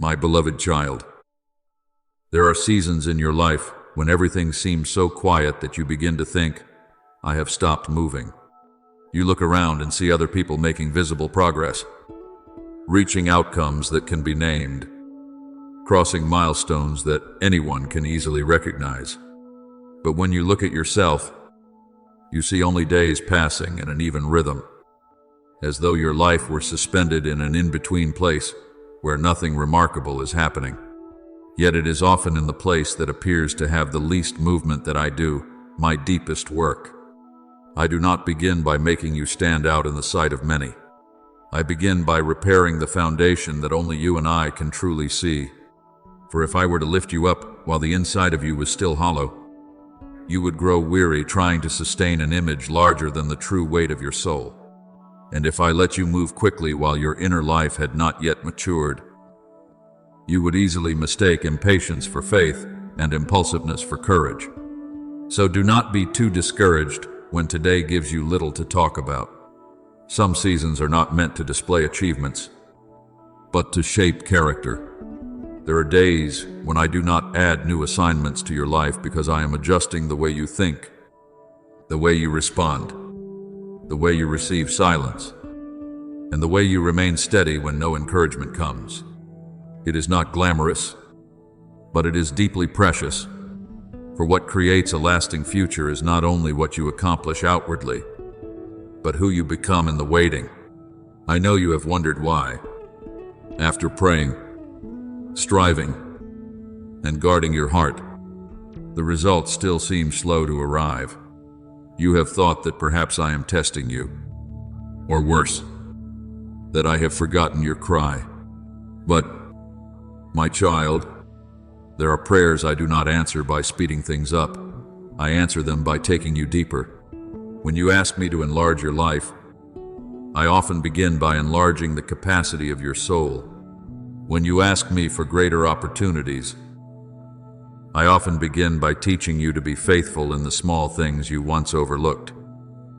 My beloved child, there are seasons in your life when everything seems so quiet that you begin to think, I have stopped moving. You look around and see other people making visible progress, reaching outcomes that can be named, crossing milestones that anyone can easily recognize. But when you look at yourself, you see only days passing in an even rhythm, as though your life were suspended in an in-between place where nothing remarkable is happening. Yet it is often in the place that appears to have the least movement that I do my deepest work. I do not begin by making you stand out in the sight of many. I begin by repairing the foundation that only you and I can truly see. For if I were to lift you up while the inside of you was still hollow, you would grow weary trying to sustain an image larger than the true weight of your soul. And if I let you move quickly while your inner life had not yet matured, you would easily mistake impatience for faith and impulsiveness for courage. So do not be too discouraged when today gives you little to talk about. Some seasons are not meant to display achievements, but to shape character. There are days when I do not add new assignments to your life because I am adjusting the way you think, the way you respond, the way you receive silence, and the way you remain steady when no encouragement comes. It is not glamorous, but it is deeply precious, for what creates a lasting future is not only what you accomplish outwardly, but who you become in the waiting. I know you have wondered why. After praying, striving, and guarding your heart, the results still seem slow to arrive. You have thought that perhaps I am testing you, or worse, that I have forgotten your cry. But, my child, there are prayers I do not answer by speeding things up. I answer them by taking you deeper. When you ask me to enlarge your life, I often begin by enlarging the capacity of your soul. When you ask me for greater opportunities, I often begin by teaching you to be faithful in the small things you once overlooked.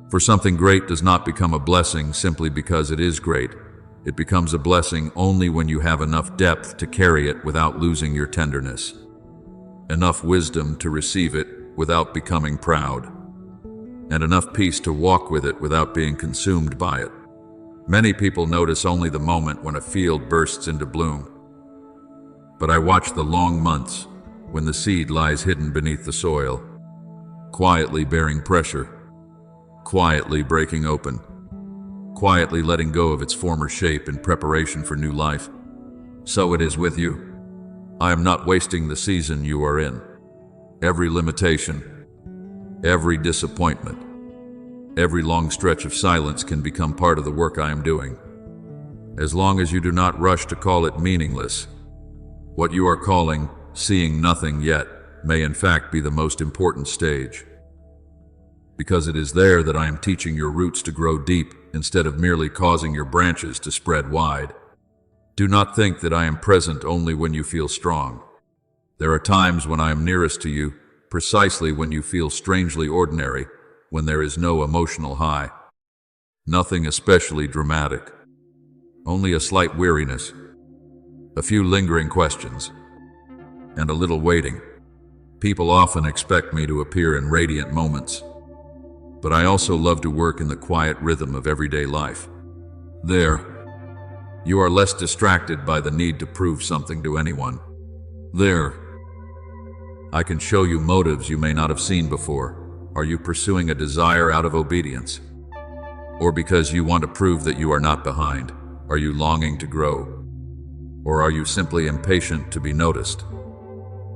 For something great does not become a blessing simply because it is great. It becomes a blessing only when you have enough depth to carry it without losing your tenderness, enough wisdom to receive it without becoming proud, and enough peace to walk with it without being consumed by it. Many people notice only the moment when a field bursts into bloom, but I watch the long months when the seed lies hidden beneath the soil, quietly bearing pressure, quietly breaking open, quietly letting go of its former shape in preparation for new life. So it is with you. I am not wasting the season you are in. Every limitation, every disappointment, every long stretch of silence can become part of the work I am doing. As long as you do not rush to call it meaningless, what you are calling seeing nothing yet may in fact be the most important stage. Because it is there that I am teaching your roots to grow deep instead of merely causing your branches to spread wide. Do not think that I am present only when you feel strong. There are times when I am nearest to you, precisely when you feel strangely ordinary, when there is no emotional high. Nothing especially dramatic. Only a slight weariness, a few lingering questions, and a little waiting. People often expect me to appear in radiant moments, but I also love to work in the quiet rhythm of everyday life. There, you are less distracted by the need to prove something to anyone. There, I can show you motives you may not have seen before. Are you pursuing a desire out of obedience? Or because you want to prove that you are not behind? Are you longing to grow? Or are you simply impatient to be noticed?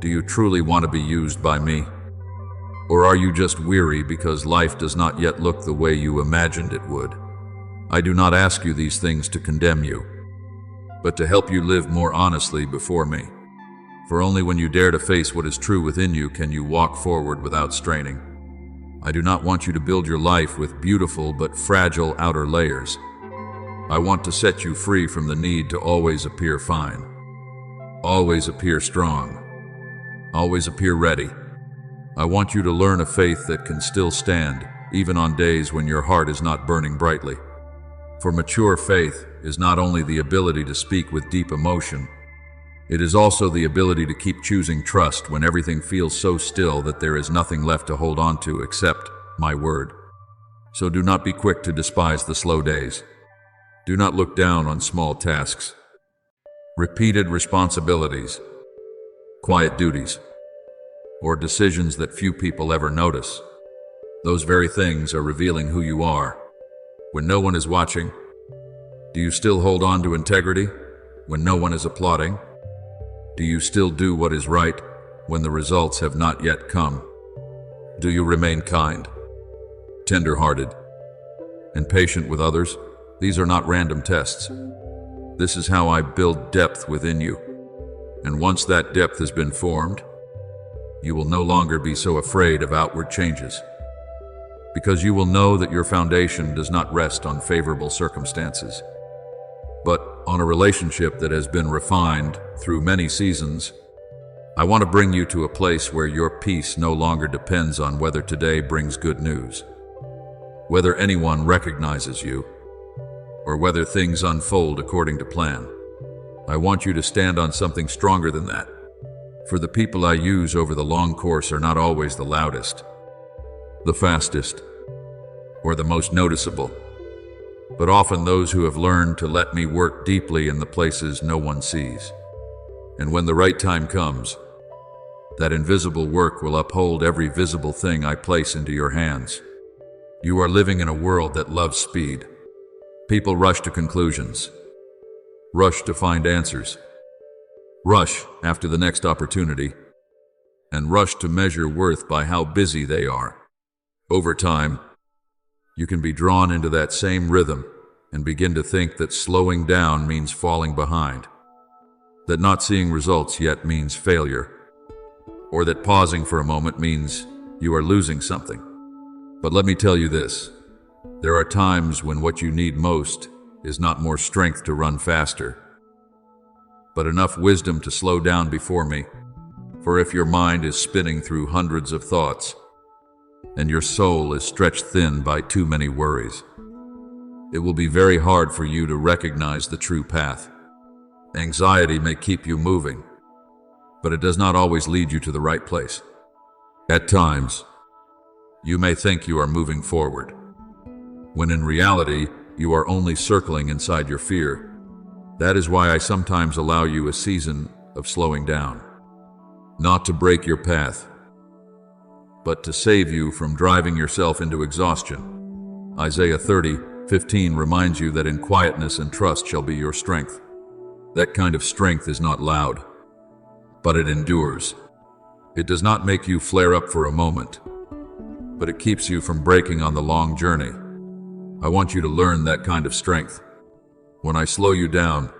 Do you truly want to be used by me? Or are you just weary because life does not yet look the way you imagined it would? I do not ask you these things to condemn you, but to help you live more honestly before me. For only when you dare to face what is true within you can you walk forward without straining. I do not want you to build your life with beautiful but fragile outer layers. I want to set you free from the need to always appear fine, always appear strong, always appear ready. I want you to learn a faith that can still stand, even on days when your heart is not burning brightly. For mature faith is not only the ability to speak with deep emotion, It is also the ability to keep choosing trust when everything feels so still that there is nothing left to hold on to except my word. So do not be quick to despise the slow days. Do not look down on small tasks, repeated responsibilities, quiet duties, or decisions that few people ever notice. Those very things are revealing who you are. When no one is watching, do you still hold on to integrity? When no one is applauding, do you still do what is right when the results have not yet come? Do you remain kind, tender-hearted, and patient with others? These are not random tests. This is how I build depth within you. And once that depth has been formed, you will no longer be so afraid of outward changes, because you will know that your foundation does not rest on favorable circumstances, but on a relationship that has been refined through many seasons. I want to bring you to a place where your peace no longer depends on whether today brings good news, whether anyone recognizes you, or whether things unfold according to plan. I want you to stand on something stronger than that. For the people I use over the long course are not always the loudest, the fastest, or the most noticeable, but often those who have learned to let me work deeply in the places no one sees. And when the right time comes, that invisible work will uphold every visible thing I place into your hands. You are living in a world that loves speed. People rush to conclusions, rush to find answers, rush after the next opportunity, and rush to measure worth by how busy they are. Over time, you can be drawn into that same rhythm and begin to think that slowing down means falling behind, that not seeing results yet means failure, or that pausing for a moment means you are losing something. But let me tell you this, there are times when what you need most is not more strength to run faster, but enough wisdom to slow down before me. For if your mind is spinning through hundreds of thoughts, and your soul is stretched thin by too many worries, it will be very hard for you to recognize the true path. Anxiety may keep you moving, but it does not always lead you to the right place. At times, you may think you are moving forward, when in reality, you are only circling inside your fear. That is why I sometimes allow you a season of slowing down, not to break your path, but to save you from driving yourself into exhaustion. Isaiah 30:15 reminds you that in quietness and trust shall be your strength. That kind of strength is not loud, but it endures. It does not make you flare up for a moment, but it keeps you from breaking on the long journey. I want you to learn that kind of strength. When I slow you down,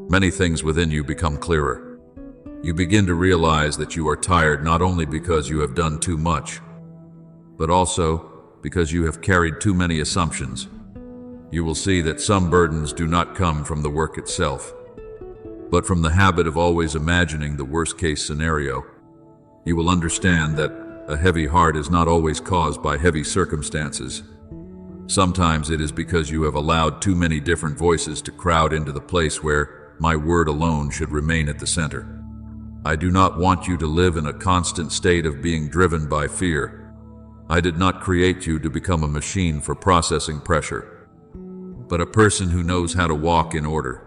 many things within you become clearer. You begin to realize that you are tired not only because you have done too much, but also because you have carried too many assumptions. You will see that some burdens do not come from the work itself, but from the habit of always imagining the worst-case scenario. You will understand that a heavy heart is not always caused by heavy circumstances. Sometimes it is because you have allowed too many different voices to crowd into the place where my word alone should remain at the center. I do not want you to live in a constant state of being driven by fear. I did not create you to become a machine for processing pressure, but a person who knows how to walk in order,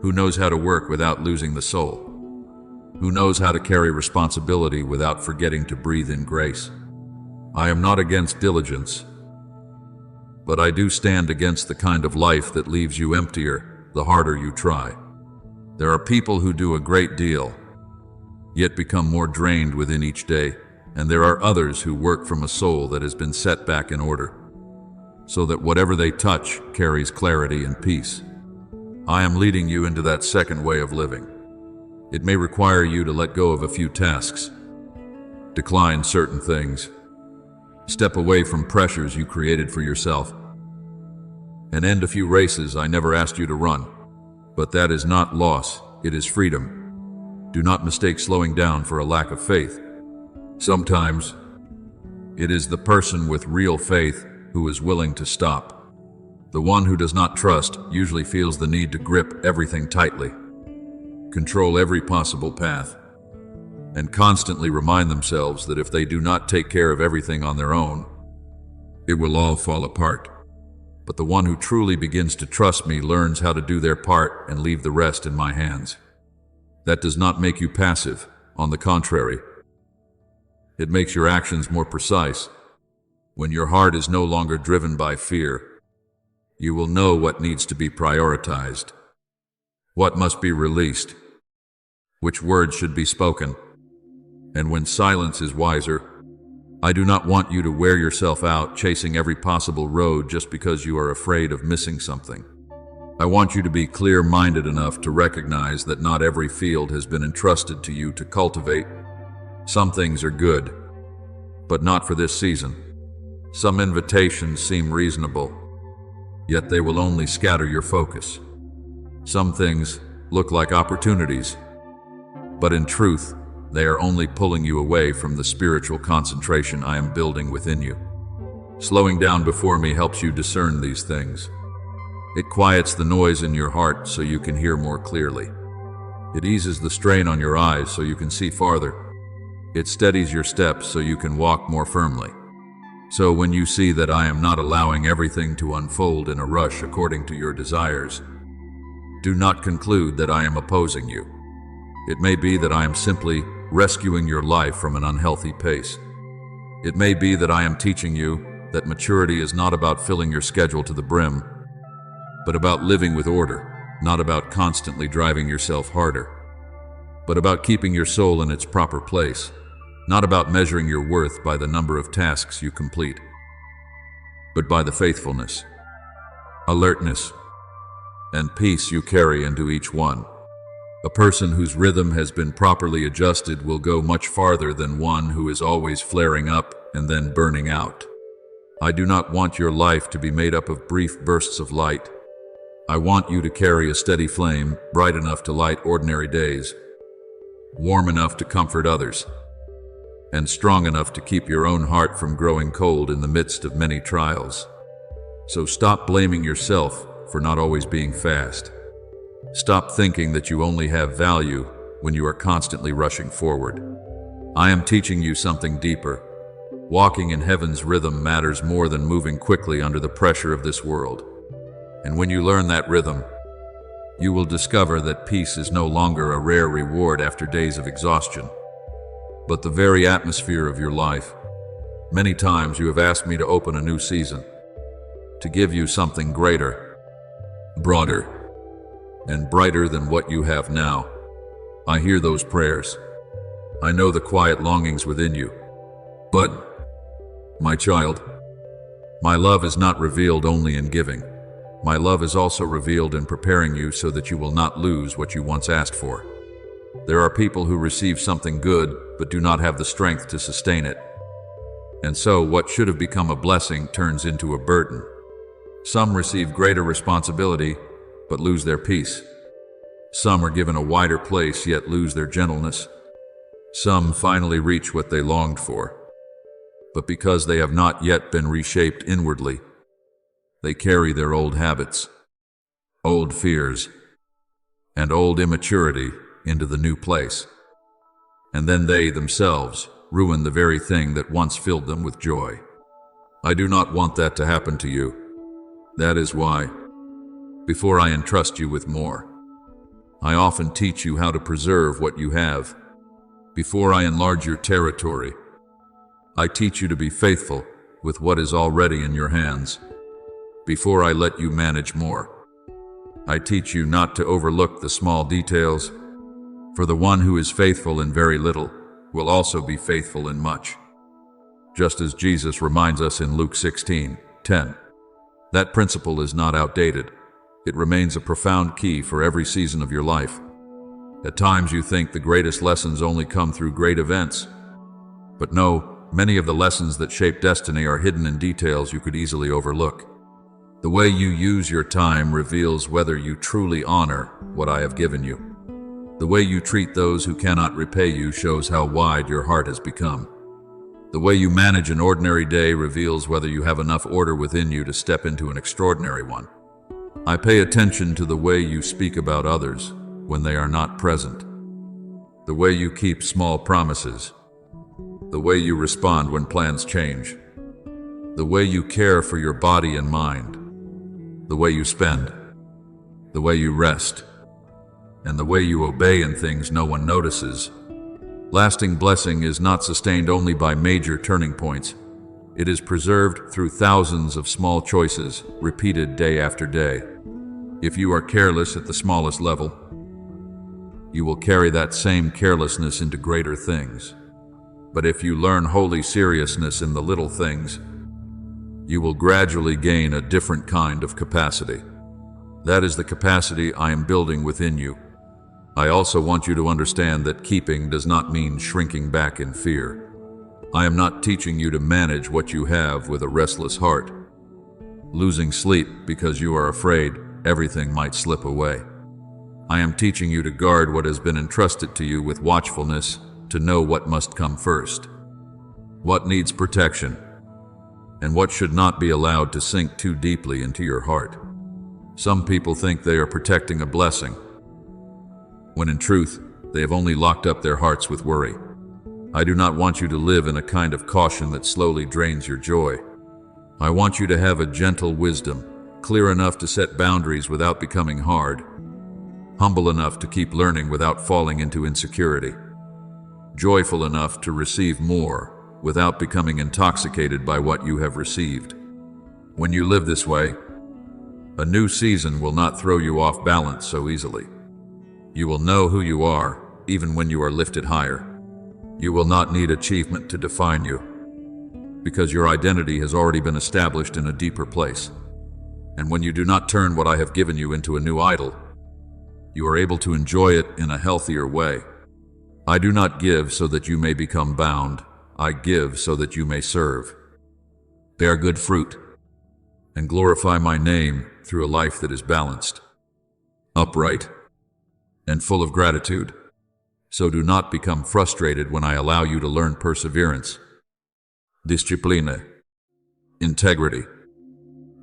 who knows how to work without losing the soul, who knows how to carry responsibility without forgetting to breathe in grace. I am not against diligence, but I do stand against the kind of life that leaves you emptier the harder you try. There are people who do a great deal, yet become more drained within each day, and there are others who work from a soul that has been set back in order, so that whatever they touch carries clarity and peace. I am leading you into that second way of living. It may require you to let go of a few tasks, decline certain things, step away from pressures you created for yourself, and end a few races I never asked you to run. But that is not loss, it is freedom. Do not mistake slowing down for a lack of faith. Sometimes, it is the person with real faith who is willing to stop. The one who does not trust usually feels the need to grip everything tightly. control every possible path, and constantly remind themselves that if they do not take care of everything on their own, it will all fall apart. But the one who truly begins to trust me learns how to do their part and leave the rest in my hands. That does not make you passive. On the contrary, it makes your actions more precise. When your heart is no longer driven by fear, you will know what needs to be prioritized, what must be released, which words should be spoken, and when silence is wiser. I do not want you to wear yourself out chasing every possible road just because you are afraid of missing something. I want you to be clear-minded enough to recognize that not every field has been entrusted to you to cultivate. Some things are good, but not for this season. Some invitations seem reasonable, yet they will only scatter your focus. Some things look like opportunities, but in truth, they are only pulling you away from the spiritual concentration I am building within you. Slowing down before me helps you discern these things. It quiets the noise in your heart so you can hear more clearly. It eases the strain on your eyes so you can see farther. It steadies your steps so you can walk more firmly. So when you see that I am not allowing everything to unfold in a rush according to your desires, do not conclude that I am opposing you. It may be that I am simply rescuing your life from an unhealthy pace. It may be that I am teaching you that maturity is not about filling your schedule to the brim, but about living with order, not about constantly driving yourself harder, but about keeping your soul in its proper place, not about measuring your worth by the number of tasks you complete, but by the faithfulness, alertness, and peace you carry into each one. A person whose rhythm has been properly adjusted will go much farther than one who is always flaring up and then burning out. I do not want your life to be made up of brief bursts of light. I want you to carry a steady flame, bright enough to light ordinary days, warm enough to comfort others, and strong enough to keep your own heart from growing cold in the midst of many trials. So stop blaming yourself for not always being fast. Stop thinking that you only have value when you are constantly rushing forward. I am teaching you something deeper. Walking in heaven's rhythm matters more than moving quickly under the pressure of this world. And when you learn that rhythm, you will discover that peace is no longer a rare reward after days of exhaustion, but the very atmosphere of your life. Many times you have asked me to open a new season, to give you something greater, broader, and brighter than what you have now. I hear those prayers. I know the quiet longings within you. But, my child, my love is not revealed only in giving. My love is also revealed in preparing you so that you will not lose what you once asked for. There are people who receive something good but do not have the strength to sustain it. And so what should have become a blessing turns into a burden. Some receive greater responsibility but lose their peace. Some are given a wider place yet lose their gentleness. Some finally reach what they longed for, but because they have not yet been reshaped inwardly, they carry their old habits, old fears, and old immaturity into the new place. And then they themselves ruin the very thing that once filled them with joy. I do not want that to happen to you. That is why, before I entrust you with more, I often teach you how to preserve what you have. Before I enlarge your territory, I teach you to be faithful with what is already in your hands. Before I let you manage more, I teach you not to overlook the small details, for the one who is faithful in very little will also be faithful in much. Just as Jesus reminds us in Luke 16:10, that principle is not outdated. It remains a profound key for every season of your life. At times you think the greatest lessons only come through great events. But no, many of the lessons that shape destiny are hidden in details you could easily overlook. The way you use your time reveals whether you truly honor what I have given you. The way you treat those who cannot repay you shows how wide your heart has become. The way you manage an ordinary day reveals whether you have enough order within you to step into an extraordinary one. I pay attention to the way you speak about others, when they are not present, the way you keep small promises, the way you respond when plans change, the way you care for your body and mind, the way you spend, the way you rest, and the way you obey in things no one notices. Lasting blessing is not sustained only by major turning points. It is preserved through thousands of small choices, repeated day after day. If you are careless at the smallest level, you will carry that same carelessness into greater things. But if you learn holy seriousness in the little things, you will gradually gain a different kind of capacity. That is the capacity I am building within you. I also want you to understand that keeping does not mean shrinking back in fear. I am not teaching you to manage what you have with a restless heart, losing sleep because you are afraid everything might slip away. I am teaching you to guard what has been entrusted to you with watchfulness, to know what must come first, what needs protection, and what should not be allowed to sink too deeply into your heart. Some people think they are protecting a blessing, when in truth, they have only locked up their hearts with worry. I do not want you to live in a kind of caution that slowly drains your joy. I want you to have a gentle wisdom, clear enough to set boundaries without becoming hard, humble enough to keep learning without falling into insecurity, joyful enough to receive more without becoming intoxicated by what you have received. When you live this way, a new season will not throw you off balance so easily. You will know who you are, even when you are lifted higher. You will not need achievement to define you, because your identity has already been established in a deeper place. And when you do not turn what I have given you into a new idol, you are able to enjoy it in a healthier way. I do not give so that you may become bound. I give so that you may serve. Bear good fruit, and glorify my name through a life that is balanced, upright, and full of gratitude. So do not become frustrated when I allow you to learn perseverance, discipline, integrity,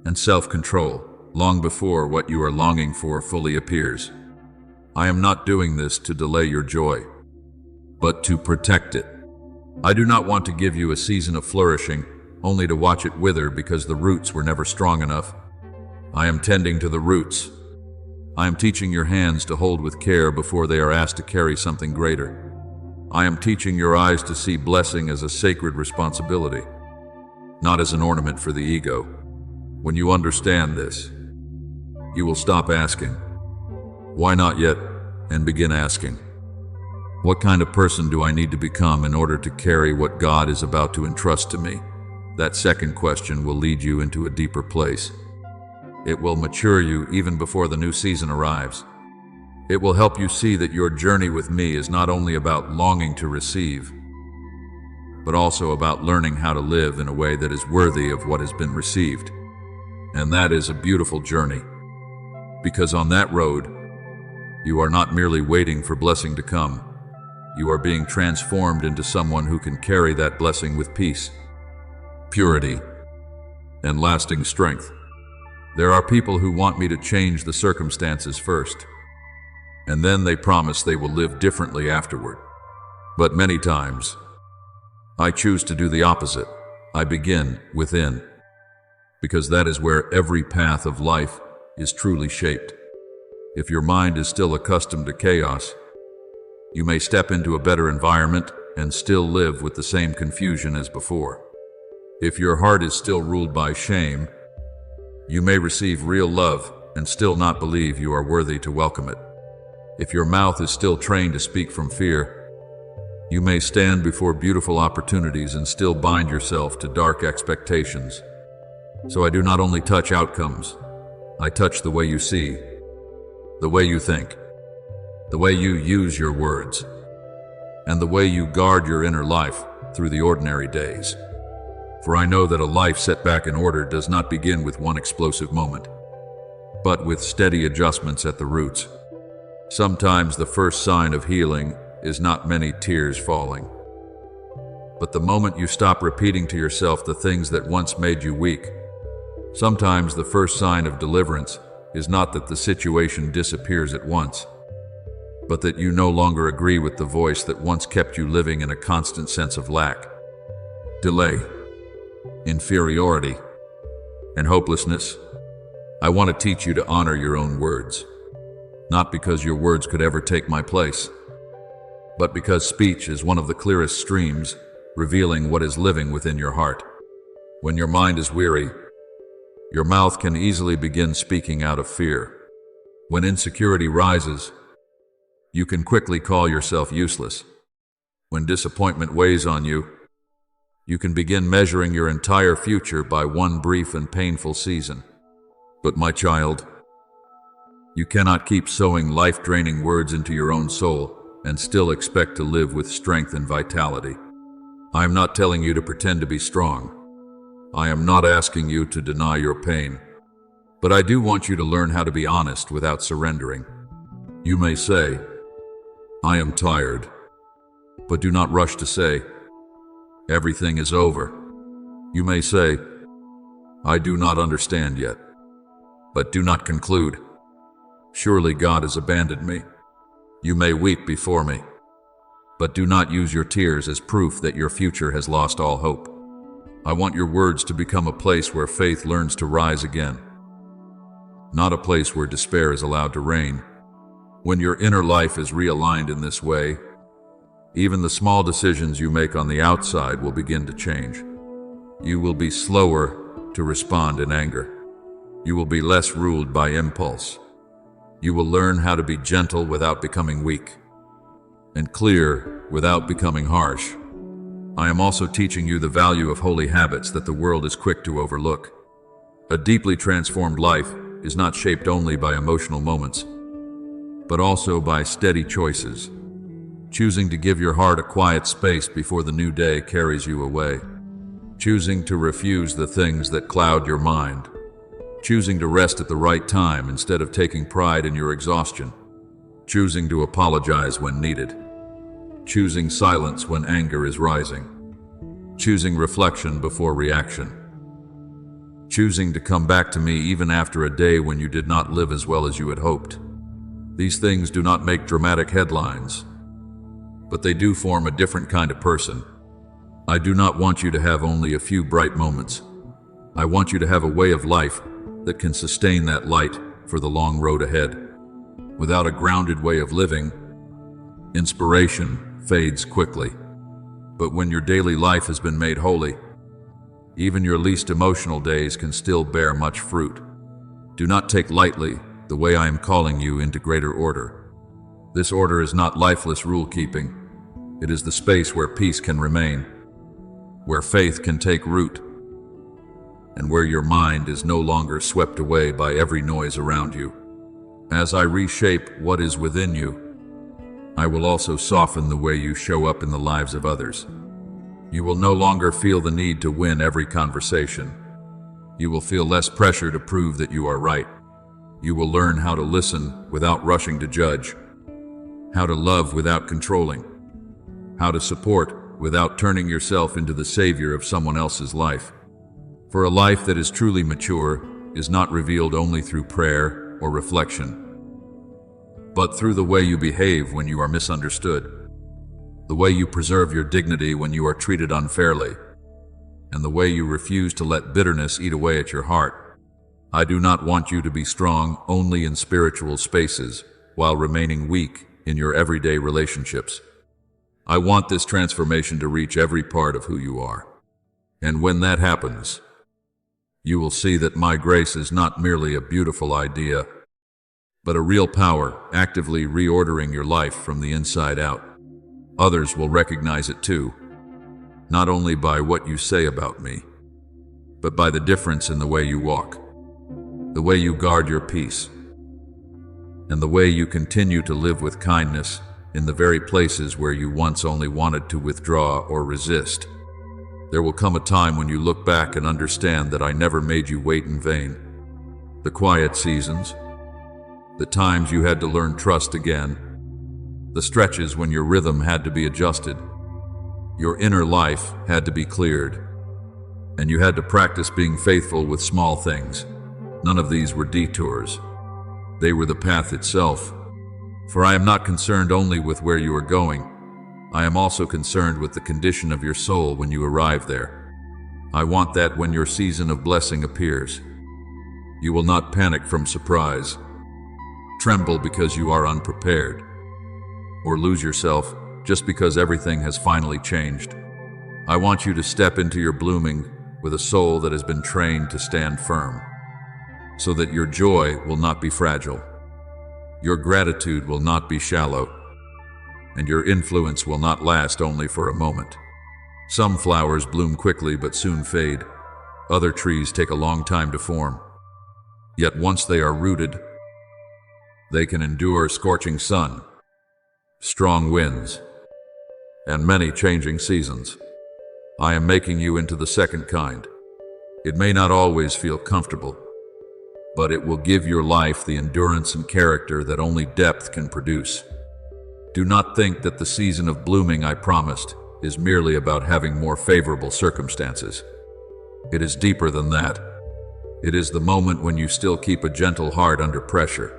and self-control long before what you are longing for fully appears. I am not doing this to delay your joy, but to protect it. I do not want to give you a season of flourishing only to watch it wither because the roots were never strong enough. I am tending to the roots. I am teaching your hands to hold with care before they are asked to carry something greater. I am teaching your eyes to see blessing as a sacred responsibility, not as an ornament for the ego. When you understand this, you will stop asking, "Why not yet?" and begin asking, "What kind of person do I need to become in order to carry what God is about to entrust to me?" That second question will lead you into a deeper place. It will mature you even before the new season arrives. It will help you see that your journey with me is not only about longing to receive, but also about learning how to live in a way that is worthy of what has been received. And that is a beautiful journey, because on that road, you are not merely waiting for blessing to come. You are being transformed into someone who can carry that blessing with peace, purity, and lasting strength. There are people who want me to change the circumstances first, and then they promise they will live differently afterward. But many times, I choose to do the opposite. I begin within, because that is where every path of life is truly shaped. If your mind is still accustomed to chaos, you may step into a better environment and still live with the same confusion as before. If your heart is still ruled by shame, you may receive real love and still not believe you are worthy to welcome it. If your mouth is still trained to speak from fear, you may stand before beautiful opportunities and still bind yourself to dark expectations. So I do not only touch outcomes, I touch the way you see, the way you think, the way you use your words, and the way you guard your inner life through the ordinary days. For I know that a life set back in order does not begin with one explosive moment, but with steady adjustments at the roots. Sometimes the first sign of healing is not many tears falling, but the moment you stop repeating to yourself the things that once made you weak. Sometimes the first sign of deliverance is not that the situation disappears at once, but that you no longer agree with the voice that once kept you living in a constant sense of lack, delay, inferiority, and hopelessness. I want to teach you to honor your own words, not because your words could ever take my place, but because speech is one of the clearest streams revealing what is living within your heart. When your mind is weary, your mouth can easily begin speaking out of fear. When insecurity rises, you can quickly call yourself useless. When disappointment weighs on you, you can begin measuring your entire future by one brief and painful season. But my child, you cannot keep sowing life-draining words into your own soul and still expect to live with strength and vitality. I am not telling you to pretend to be strong. I am not asking you to deny your pain. But I do want you to learn how to be honest without surrendering. You may say, I am tired, but do not rush to say, everything is over. You may say, I do not understand yet, but do not conclude, surely God has abandoned me. You may weep before me, but do not use your tears as proof that your future has lost all hope. I want your words to become a place where faith learns to rise again, not a place where despair is allowed to reign. When your inner life is realigned in this way, even the small decisions you make on the outside will begin to change. You will be slower to respond in anger. You will be less ruled by impulse. You will learn how to be gentle without becoming weak, and clear without becoming harsh. I am also teaching you the value of holy habits that the world is quick to overlook. A deeply transformed life is not shaped only by emotional moments, but also by steady choices. Choosing to give your heart a quiet space before the new day carries you away. Choosing to refuse the things that cloud your mind. Choosing to rest at the right time instead of taking pride in your exhaustion. Choosing to apologize when needed. Choosing silence when anger is rising. Choosing reflection before reaction. Choosing to come back to me even after a day when you did not live as well as you had hoped. These things do not make dramatic headlines, but they do form a different kind of person. I do not want you to have only a few bright moments. I want you to have a way of life that can sustain that light for the long road ahead. Without a grounded way of living, inspiration fades quickly. But when your daily life has been made holy, even your least emotional days can still bear much fruit. Do not take lightly the way I am calling you into greater order. This order is not lifeless rule-keeping. It is the space where peace can remain, where faith can take root, and where your mind is no longer swept away by every noise around you. As I reshape what is within you, I will also soften the way you show up in the lives of others. You will no longer feel the need to win every conversation. You will feel less pressure to prove that you are right. You will learn how to listen without rushing to judge, how to love without controlling, how to support without turning yourself into the savior of someone else's life. For a life that is truly mature is not revealed only through prayer or reflection, but through the way you behave when you are misunderstood, the way you preserve your dignity when you are treated unfairly, and the way you refuse to let bitterness eat away at your heart. I do not want you to be strong only in spiritual spaces while remaining weak in your everyday relationships. I want this transformation to reach every part of who you are. And when that happens, you will see that my grace is not merely a beautiful idea, but a real power actively reordering your life from the inside out. Others will recognize it too, not only by what you say about me, but by the difference in the way you walk, the way you guard your peace, and the way you continue to live with kindness in the very places where you once only wanted to withdraw or resist. There will come a time when you look back and understand that I never made you wait in vain. The quiet seasons, the times you had to learn trust again, the stretches when your rhythm had to be adjusted, your inner life had to be cleared, and you had to practice being faithful with small things. None of these were detours. They were the path itself, For I am not concerned only with where you are going, I am also concerned with the condition of your soul when you arrive there. I want that when your season of blessing appears, you will not panic from surprise, tremble because you are unprepared, or lose yourself just because everything has finally changed. I want you to step into your blooming with a soul that has been trained to stand firm, so that your joy will not be fragile, your gratitude will not be shallow, and your influence will not last only for a moment. Some flowers bloom quickly but soon fade. Other trees take a long time to form. Yet once they are rooted, they can endure scorching sun, strong winds, and many changing seasons. I am making you into the second kind. It may not always feel comfortable, but it will give your life the endurance and character that only depth can produce. Do not think that the season of blooming I promised is merely about having more favorable circumstances. It is deeper than that. It is the moment when you still keep a gentle heart under pressure.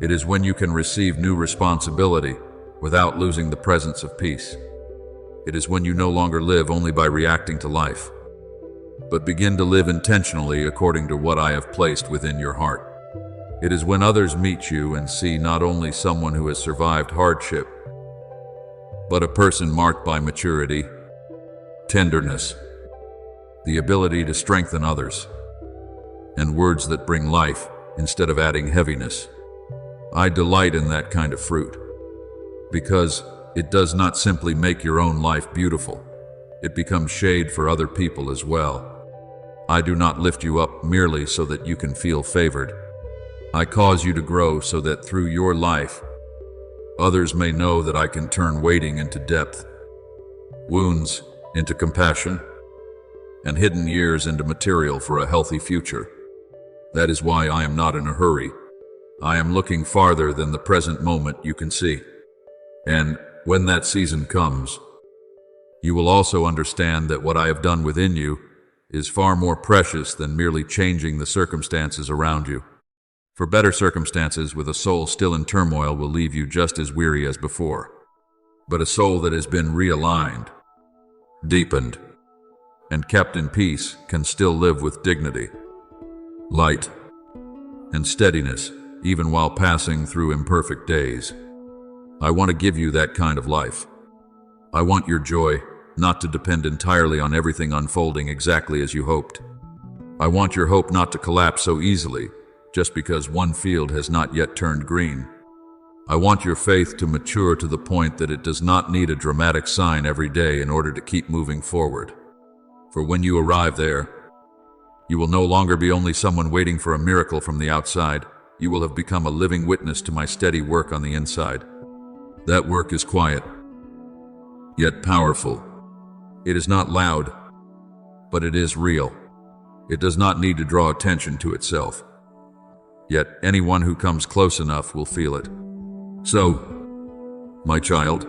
It is when you can receive new responsibility without losing the presence of peace. It is when you no longer live only by reacting to life, but begin to live intentionally according to what I have placed within your heart. It is when others meet you and see not only someone who has survived hardship, but a person marked by maturity, tenderness, the ability to strengthen others, and words that bring life instead of adding heaviness. I delight in that kind of fruit, because it does not simply make your own life beautiful, it becomes shade for other people as well. I do not lift you up merely so that you can feel favored. I cause you to grow so that through your life, others may know that I can turn waiting into depth, wounds into compassion, and hidden years into material for a healthy future. That is why I am not in a hurry. I am looking farther than the present moment you can see. And when that season comes, you will also understand that what I have done within you is far more precious than merely changing the circumstances around you. For better circumstances with a soul still in turmoil will leave you just as weary as before. But a soul that has been realigned, deepened, and kept in peace can still live with dignity, light, and steadiness, even while passing through imperfect days. I want to give you that kind of life. I want your joy not to depend entirely on everything unfolding exactly as you hoped. I want your hope not to collapse so easily just because one field has not yet turned green. I want your faith to mature to the point that it does not need a dramatic sign every day in order to keep moving forward. For when you arrive there, you will no longer be only someone waiting for a miracle from the outside. You will have become a living witness to my steady work on the inside. That work is quiet, yet powerful. It is not loud, but it is real. It does not need to draw attention to itself. Yet anyone who comes close enough will feel it. So, my child,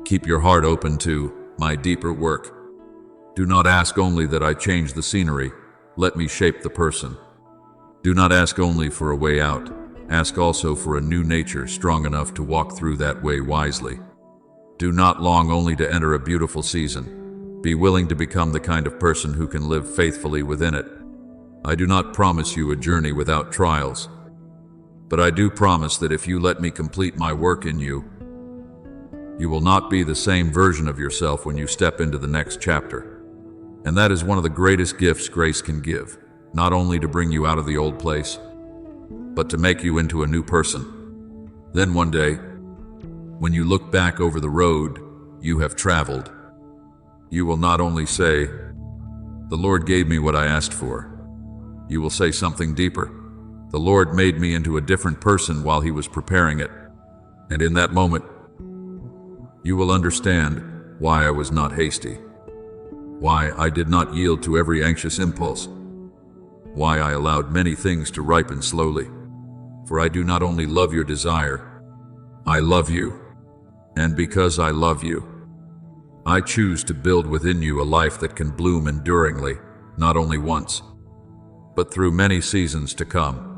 keep your heart open to my deeper work. Do not ask only that I change the scenery. Let me shape the person. Do not ask only for a way out. Ask also for a new nature strong enough to walk through that way wisely. Do not long only to enter a beautiful season. Be willing to become the kind of person who can live faithfully within it. I do not promise you a journey without trials, but I do promise that if you let me complete my work in you, you will not be the same version of yourself when you step into the next chapter. And that is one of the greatest gifts grace can give, not only to bring you out of the old place, but to make you into a new person. Then one day, when you look back over the road you have traveled, you will not only say, "The Lord gave me what I asked for." You will say something deeper. The Lord made me into a different person while He was preparing it. And in that moment, you will understand why I was not hasty, why I did not yield to every anxious impulse, why I allowed many things to ripen slowly. For I do not only love your desire, I love you. And because I love you, I choose to build within you a life that can bloom enduringly, not only once, but through many seasons to come.